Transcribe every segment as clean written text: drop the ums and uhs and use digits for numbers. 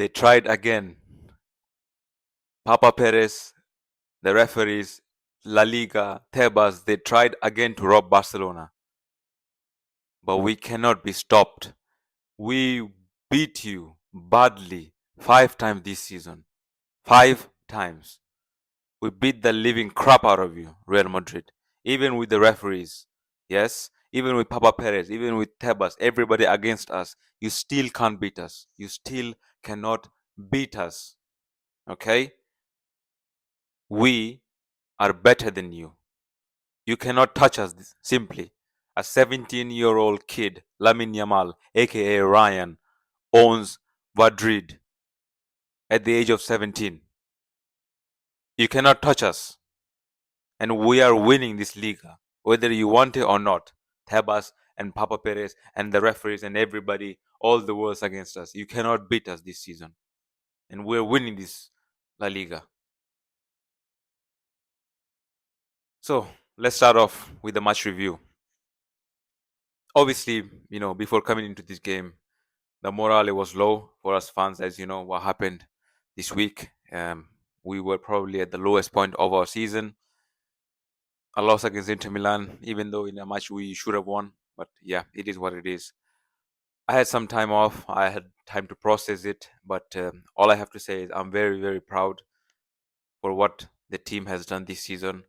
They tried again. Papa Perez, the referees, La Liga, Tebas, they tried again to rob Barcelona. But we cannot be stopped. We beat you badly 5 times this season. 5 times. We beat the living crap out of you, Real Madrid. Even with the referees. Yes? Even with Papa Perez, even with Tebas, everybody against us. You still can't beat us. You still cannot beat us. Okay? We are better than you. You cannot touch us simply. A 17-year-old kid, Lamine Yamal, aka Ryan, owns Madrid at the age of 17. You cannot touch us. And we are winning this Liga, whether you want it or not. Tebas and Papa Perez and the referees and everybody, all the world's against us. You cannot beat us this season. And we're winning this La Liga. So let's start off with the match review. Obviously, before coming into this game, the morale was low for us fans, as you know what happened this week. We were probably at the lowest point of our season. A loss against Inter Milan, even though in a match we should have won. But yeah, it is what it is. I had some time off. I had time to process it. But all I have to say is I'm very, very proud for what the team has done this season.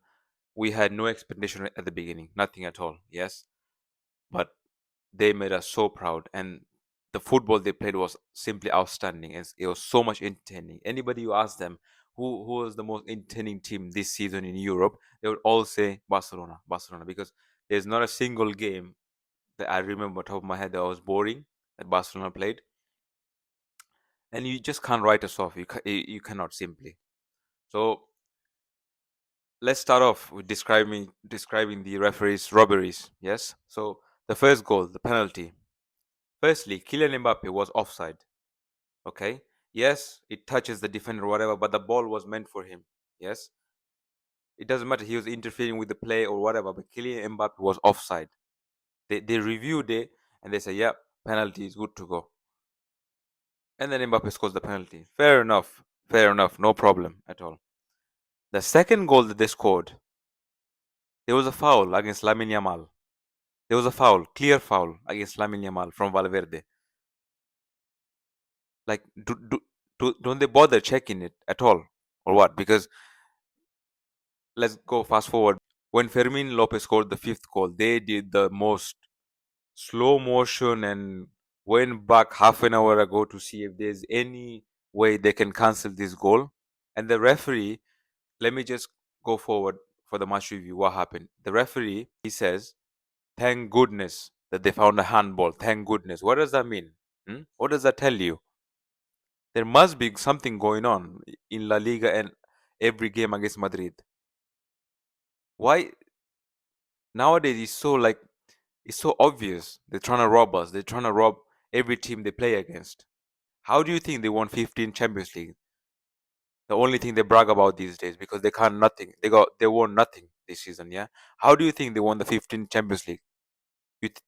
We had no expectation at the beginning, nothing at all. Yes, but they made us so proud, and the football they played was simply outstanding. It was so much entertaining. Anybody you ask them who was the most entertaining team this season in Europe, they would all say Barcelona, because there's not a single game that I remember top of my head that was boring that Barcelona played, and you just can't write us off. You cannot simply. So let's start off with describing the referees' robberies. Yes. So the first goal, the penalty. Firstly, Kylian Mbappe was offside. Okay. Yes, it touches the defender or whatever, but the ball was meant for him. Yes. It doesn't matter. He was interfering with the play or whatever, but Kylian Mbappe was offside. They reviewed it and they say, "Yep, penalty is good to go." And then Mbappe scores the penalty. Fair enough. Fair enough. No problem at all. The second goal that they scored, there was a foul against Lamine Yamal. There was a foul, clear foul against Lamine Yamal from Valverde. Like, don't they bother checking it at all, or what? Because let's go fast forward. When Fermin Lopez scored the fifth goal, they did the most slow motion and went back half an hour ago to see if there's any way they can cancel this goal. And the referee, let me just go forward for the match review. What happened? The referee, he says, "Thank goodness that they found a handball. Thank goodness." What does that mean? What does that tell you? There must be something going on in La Liga and every game against Madrid. Why nowadays it's so obvious they're trying to rob us. They're trying to rob every team they play against. How do you think they won 15 Champions League? The only thing they brag about these days, because they can't nothing. They won nothing this season. Yeah. How do you think they won the 15 Champions League?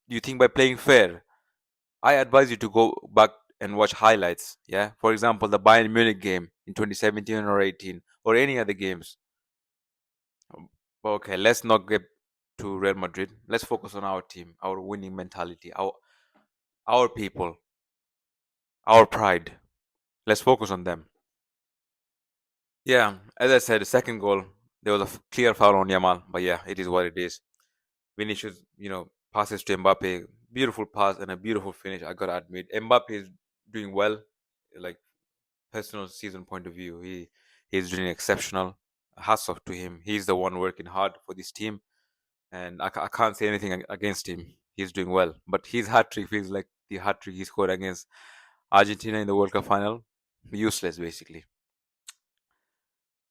You think by playing fair? I advise you to go back and watch highlights. Yeah. For example, the Bayern Munich game in 2017 or 18, or any other games. Okay, let's not get to Real Madrid. Let's focus on our team, our winning mentality, our people, our pride. Let's focus on them. Yeah, as I said, the second goal, there was a clear foul on Yamal, but yeah, it is what it is. Vinicius, passes to Mbappe, beautiful pass and a beautiful finish. I gotta admit, Mbappe is doing well, like personal season point of view. He's doing exceptional. Hats off to him. He's the one working hard for this team, and I can't say anything against him. He's doing well, but his hat trick feels like the hat trick he scored against Argentina in the World Cup final. Useless, basically.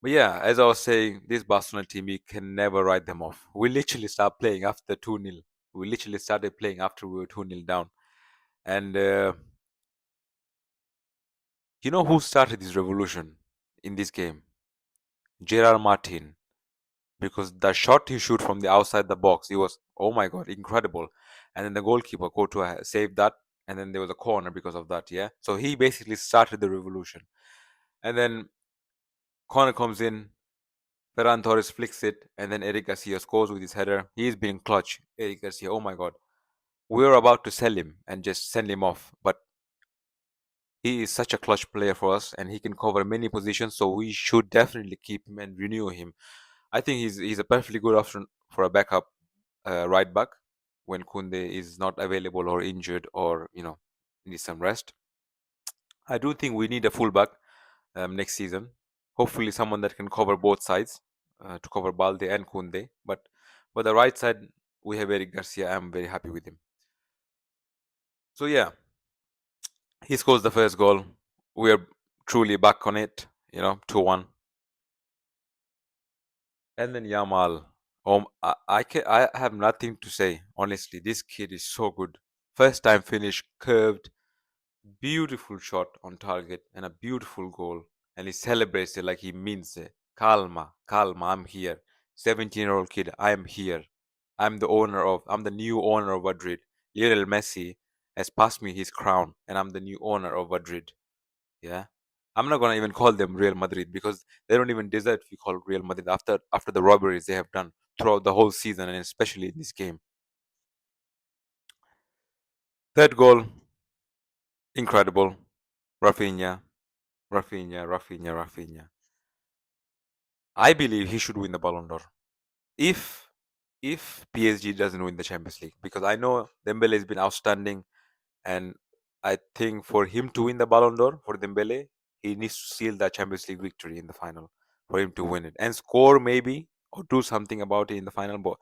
But yeah, as I was saying, this Barcelona team, you can never write them off. We literally started playing after 2-0. We literally started playing after we were 2-0 down. And you know who started this revolution in this game? Gerard Martin. Because the shot he shoot from the outside the box, it was, oh my god, incredible. And then the goalkeeper Courtois saved that. and then there was a corner because of that. Yeah, so he basically started the revolution, and then corner comes in. Ferran Torres flicks it, and then Eric Garcia scores with his header. He's been clutch. Eric Garcia, oh my god, we were about to sell him and just send him off, but he is such a clutch player for us, and he can cover many positions. So we should definitely keep him and renew him. I think he's a perfectly good option for a backup right back when Kunde is not available or injured or needs some rest. I do think we need a fullback next season. Hopefully, someone that can cover both sides to cover Balde and Kunde. But the right side, we have Eric Garcia. I'm very happy with him. So yeah, he scores the first goal. We are truly back on it. 2-1. And then Yamal. I have nothing to say. Honestly, this kid is so good. First time finish, curved, beautiful shot on target, and a beautiful goal. And he celebrates it like he means it. Calma, calma, I'm here. 17-year-old kid, I am here. I'm the new owner of Madrid. Lionel Messi has passed me his crown, and I'm the new owner of Madrid. Yeah. I'm not gonna even call them Real Madrid because they don't even deserve to be called Real Madrid after the robberies they have done throughout the whole season and especially in this game. Third goal, incredible. Rafinha, Rafinha, Rafinha, Rafinha. I believe he should win the Ballon d'Or if if PSG doesn't win the Champions League, because I know Dembele has been outstanding, and I think for him to win the Ballon d'Or, for Dembele, he needs to seal that Champions League victory in the final for him to win it and score maybe or do something about it in the final. But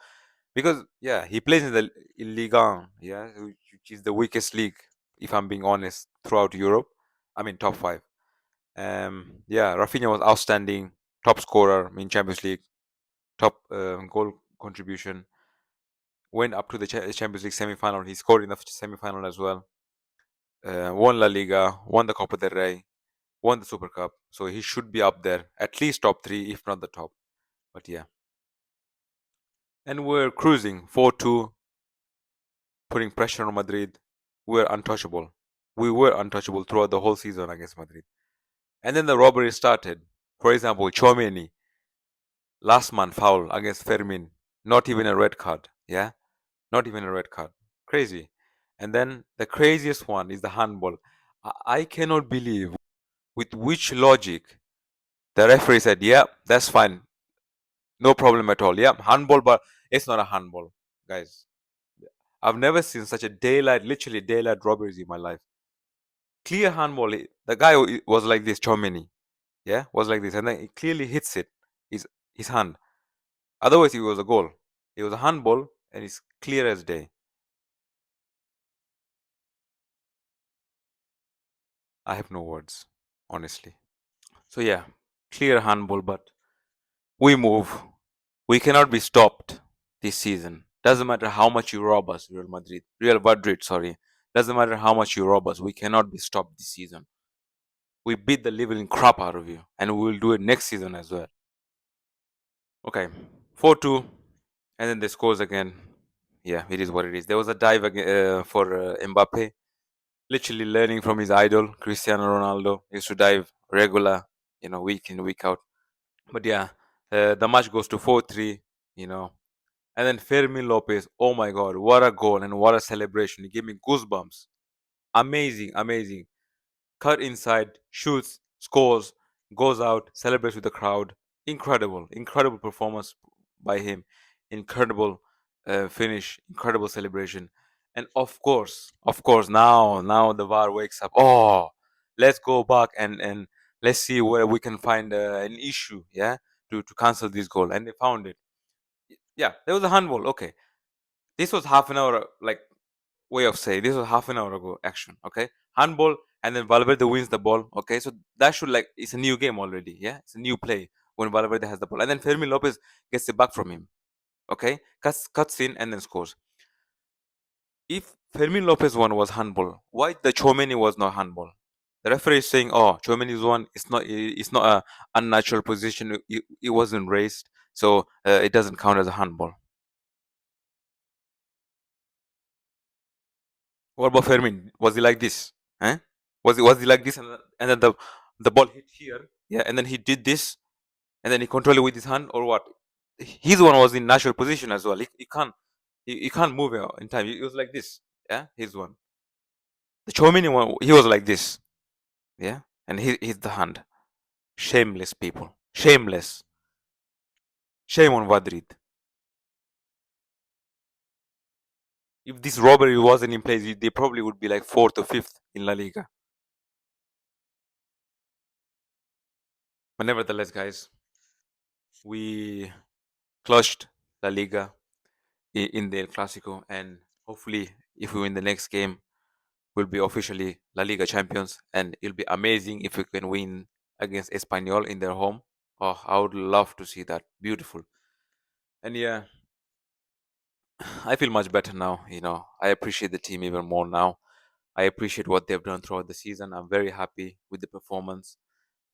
because yeah, he plays in the Liga, yeah, which is the weakest league, if I'm being honest, throughout Europe. I mean, top five. Yeah, Rafinha was outstanding, top scorer in Champions League, top goal contribution. Went up to the Champions League semi-final. He scored in the semi-final as well. Won La Liga, won the Copa del Rey, won the Super Cup. So he should be up there, at least top three, if not the top. But yeah, and we're cruising 4-2, putting pressure on Madrid. We're untouchable. We were untouchable throughout the whole season against Madrid. And then the robbery started. For example, Chomeni, last man foul against Fermin. Not even a red card. Yeah? Not even a red card. Crazy. And then the craziest one is the handball. I cannot believe with which logic the referee said, yeah, that's fine. No problem at all. Yeah, handball, but it's not a handball, guys. I've never seen such a literally daylight robberies in my life. Clear handball. The guy was like this, Chomini. Yeah, was like this. And then he clearly hits it, his hand. Otherwise, it was a goal. It was a handball, and it's clear as day. I have no words, honestly. So yeah, clear handball, but we move. We cannot be stopped this season. Doesn't matter how much you rob us, Real Madrid, sorry. Doesn't matter how much you rob us. We cannot be stopped this season. We beat the living crap out of you, and we will do it next season as well. Okay, 4-2, and then they scores again. Yeah, it is what it is. There was a dive for Mbappe, literally learning from his idol, Cristiano Ronaldo. He used to dive regular, week in, week out. But yeah, the match goes to 4-3, you know. And then Fermin Lopez, oh my God, what a goal and what a celebration. He gave me goosebumps. Amazing, amazing. Cut inside, shoots, scores, goes out, celebrates with the crowd. Incredible, incredible performance by him. Incredible finish, incredible celebration. And of course, now the VAR wakes up. Oh, let's go back and let's see where we can find an issue, yeah, to cancel this goal. And they found it. Yeah, there was a handball. Okay, this was half an hour, like way of saying this was half an hour ago action. Okay, handball, and then Valverde wins the ball. Okay, so that should, like, it's a new game already. Yeah, it's a new play when Valverde has the ball, and then Fermin Lopez gets it back from him. Okay, cuts in and then scores. If Fermin Lopez one was handball, why the Chomeni was not handball? The referee is saying, "Oh, Chomeni's one. It's not a unnatural position. It wasn't raised, so it doesn't count as a handball." What about Fermin? Was he like this? Huh? Was he like this? And then the ball hit here. Yeah, and then he did this, and then he controlled it with his hand, or what? His one was in natural position as well. He can't move in time. He was like this. Yeah, his one. The Chomini one, he was like this. Yeah, and he hit the hand. Shameless people. Shameless. Shame on Madrid. If this robbery wasn't in place, they probably would be like fourth or fifth in La Liga. But nevertheless, guys, we clutched La Liga in the Clásico, and hopefully, if we win the next game, we'll be officially La Liga champions, and it'll be amazing if we can win against Espanyol in their home. Oh, I would love to see that. Beautiful. And yeah, I feel much better now. I appreciate the team even more now. I appreciate what they've done throughout the season. I'm very happy with the performance,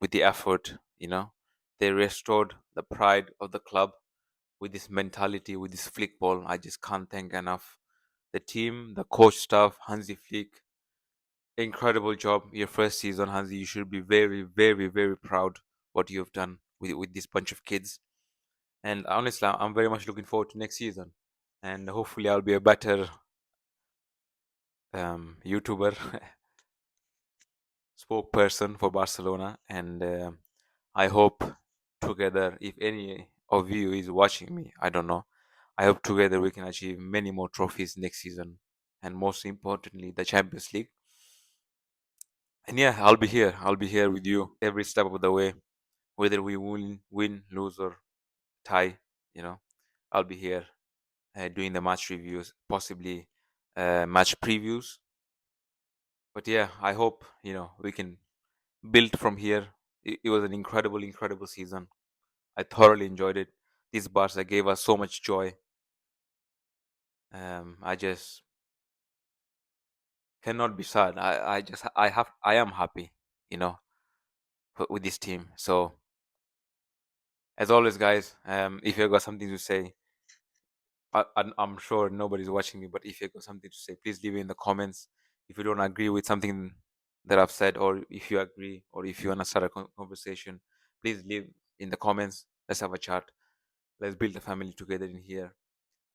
with the effort. They restored the pride of the club with this mentality, with this flick ball. I just can't thank enough the team, the coach staff, Hansi Flick. Incredible job. Your first season, Hansi. You should be very, very, very proud what you've done with this bunch of kids. And honestly, I'm very much looking forward to next season. And hopefully, I'll be a better YouTuber, spokesperson for Barcelona. And I hope together, if any of you is watching me, I don't know. I hope together we can achieve many more trophies next season. And most importantly, the Champions League. And yeah, I'll be here. I'll be here with you every step of the way, whether we win, lose, or tie. You know, I'll be here doing the match reviews, possibly match previews. But yeah, I hope we can build from here. It was an incredible, incredible season. I thoroughly enjoyed it. This Barca gave us so much joy. I just cannot be sad. I am happy, you know, with this team. So as always, guys, if you got something to say, I'm sure nobody's watching me, but if you got something to say, please leave it in the comments. If you don't agree with something that I've said, or if you agree, or if you want to start a conversation, please leave in the comments. Let's have a chat. Let's build a family together in here.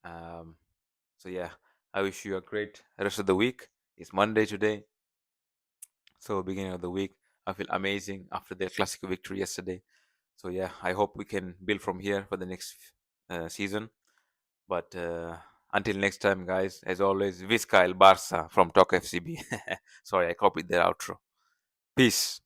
Um, so yeah, I wish you a great rest of the week. It's Monday today, so beginning of the week. I feel amazing after the Clásico victory yesterday. So yeah, I hope we can build from here for the next season. But until next time, guys, as always, Visca el Barça from Talk FCB. Sorry, I copied the outro. Peace.